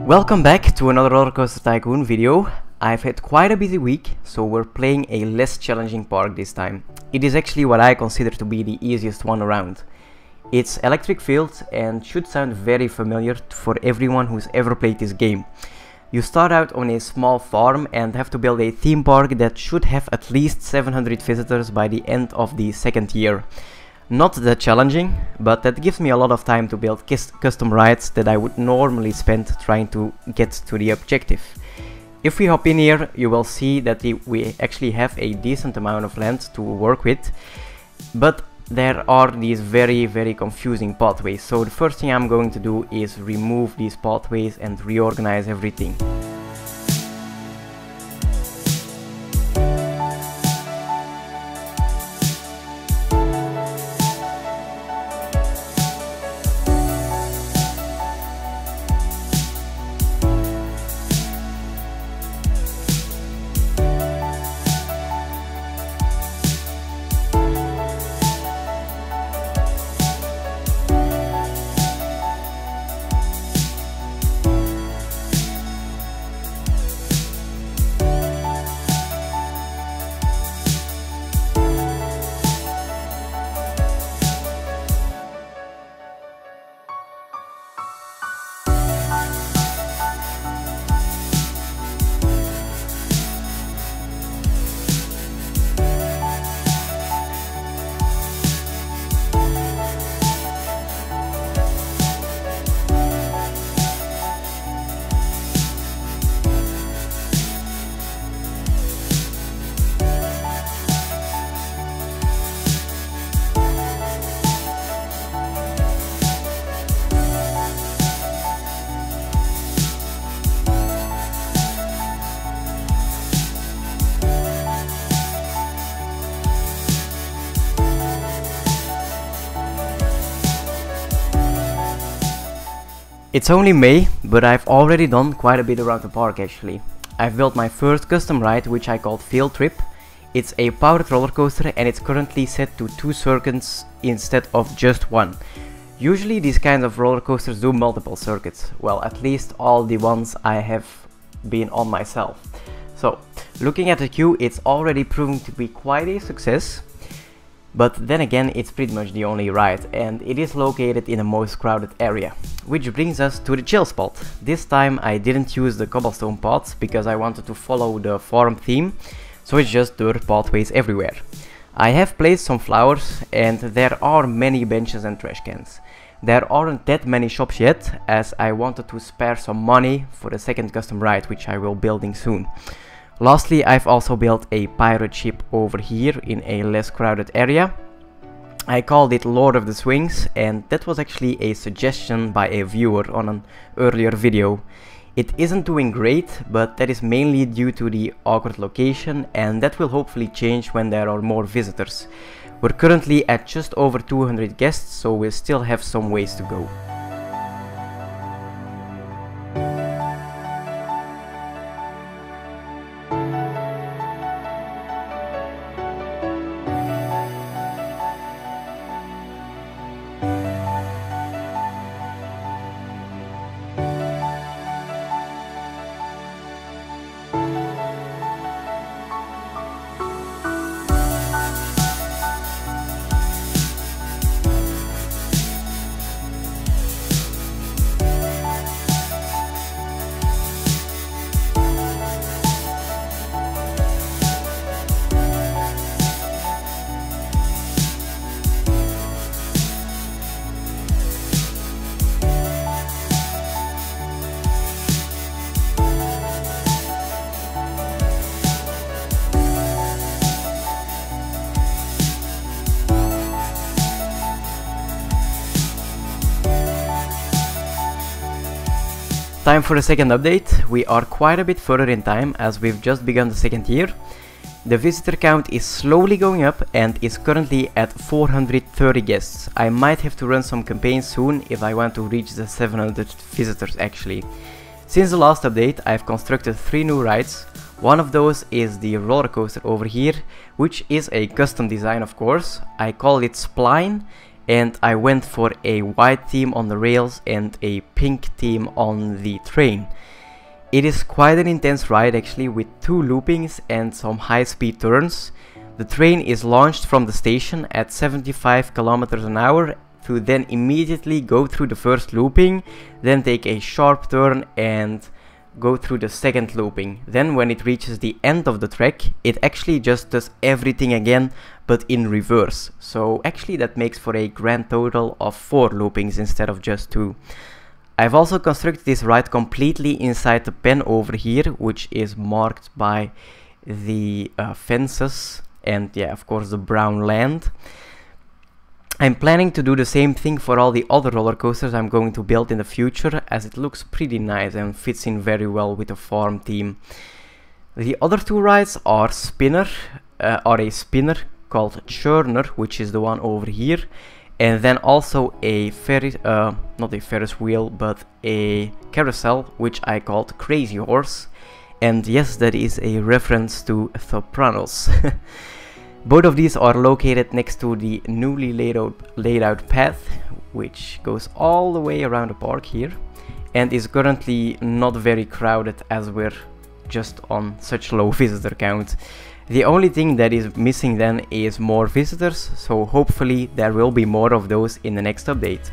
Welcome back to another Rollercoaster Tycoon video. I've had quite a busy week, so we're playing a less challenging park this time. It is actually what I consider to be the easiest one around. It's electric fields and should sound very familiar for everyone who's ever played this game. You start out on a small farm and have to build a theme park that should have at least 700 visitors by the end of the second year. Not that challenging, but that gives me a lot of time to build custom rides that I would normally spend trying to get to the objective. If we hop in here, you will see that we actually have a decent amount of land to work with, but there are these very confusing pathways. So the first thing I'm going to do is remove these pathways and reorganize everything. It's only May, but I've already done quite a bit around the park actually. I've built my first custom ride, which I called Field Trip. It's a powered roller coaster and it's currently set to 2 circuits instead of just 1. Usually these kinds of roller coasters do multiple circuits, well, at least all the ones I have been on myself. So looking at the queue, it's already proving to be quite a success. But then again, it's pretty much the only ride, and it is located in the most crowded area. Which brings us to the chill spot. This time I didn't use the cobblestone paths because I wanted to follow the farm theme, so it's just dirt pathways everywhere. I have placed some flowers and there are many benches and trash cans. There aren't that many shops yet, as I wanted to spare some money for the second custom ride, which I will be building soon. Lastly, I've also built a pirate ship over here in a less crowded area. I called it Lord of the Swings, and that was actually a suggestion by a viewer on an earlier video. It isn't doing great, but that is mainly due to the awkward location, and that will hopefully change when there are more visitors. We're currently at just over 200 guests, so we still have some ways to go. Time for the second update. We are quite a bit further in time as we've just begun the second year. The visitor count is slowly going up and is currently at 430 guests. I might have to run some campaigns soon if I want to reach the 700 visitors actually. Since the last update, I've constructed 3 new rides. One of those is the roller coaster over here, which is a custom design of course. I call it Spline, and I went for a white theme on the rails and a pink theme on the train. It is quite an intense ride actually, with 2 loopings and some high speed turns. The train is launched from the station at 75 kilometers an hour to then immediately go through the first looping, then take a sharp turn and go through the second looping. Then when it reaches the end of the track, it actually just does everything again, but in reverse. So actually that makes for a grand total of 4 loopings instead of just 2. I've also constructed this ride completely inside the pen over here, which is marked by the fences and yeah, of course the brown land. I'm planning to do the same thing for all the other roller coasters I'm going to build in the future, as it looks pretty nice and fits in very well with the farm theme. The other 2 rides are a spinner called Churner, which is the one over here, and then also a not a Ferris wheel, but a carousel, which I called Crazy Horse. And yes, that is a reference to Sopranos. Both of these are located next to the newly laid out path, which goes all the way around the park here, and is currently not very crowded as we're just on such low visitor count. The only thing that is missing then is more visitors, so hopefully there will be more of those in the next update.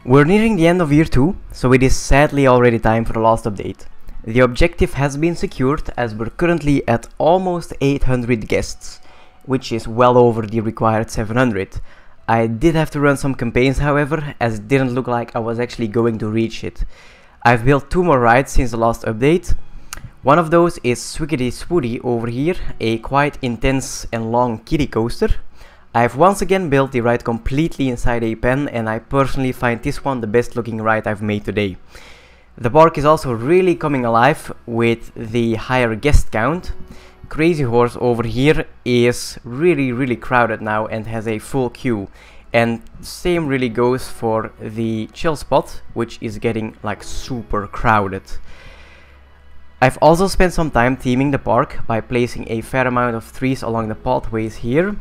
We're nearing the end of year 2, so it is sadly already time for the last update. The objective has been secured as we're currently at almost 800 guests, which is well over the required 700. I did have to run some campaigns however, as it didn't look like I was actually going to reach it. I've built 2 more rides since the last update. One of those is Swiggity Swoody over here, a quite intense and long kiddie coaster. I've once again built the ride completely inside a pen, and I personally find this one the best looking ride I've made today. The park is also really coming alive with the higher guest count. Crazy Horse over here is really crowded now and has a full queue. And same really goes for the chill spot, which is getting like super crowded. I've also spent some time theming the park by placing a fair amount of trees along the pathways here.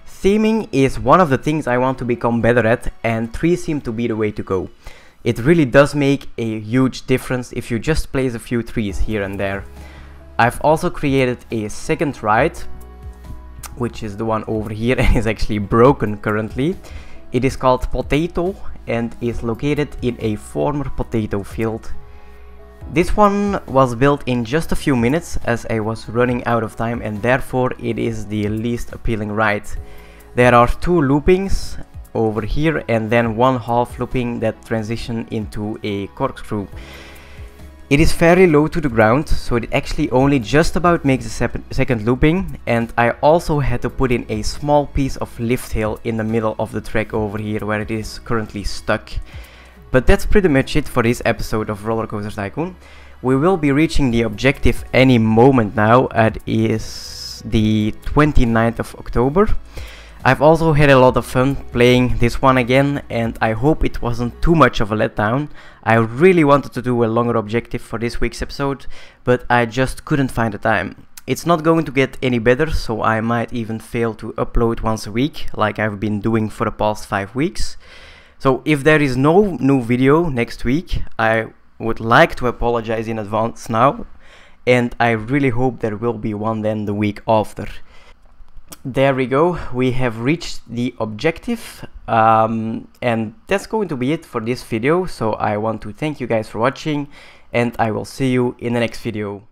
Theming is one of the things I want to become better at, and trees seem to be the way to go. It really does make a huge difference if you just place a few trees here and there. I've also created a second ride, which is the one over here and is actually broken currently. It is called Potato, and is located in a former potato field. This one was built in just a few minutes as I was running out of time, and therefore it is the least appealing ride. There are two loopings over here and then one half looping that transition into a corkscrew. It is fairly low to the ground, so it actually only just about makes the second looping, and I also had to put in a small piece of lift hill in the middle of the track over here where it is currently stuck. But that's pretty much it for this episode of Rollercoaster Tycoon. We will be reaching the objective any moment now. It is the 29th of October. I've also had a lot of fun playing this one again, and I hope it wasn't too much of a letdown. I really wanted to do a longer objective for this week's episode, but I just couldn't find the time. It's not going to get any better, so I might even fail to upload once a week, like I've been doing for the past 5 weeks. So if there is no new video next week, I would like to apologize in advance now, and I really hope there will be one then the week after. There we go, we have reached the objective, and that's going to be it for this video. So I want to thank you guys for watching, and I will see you in the next video.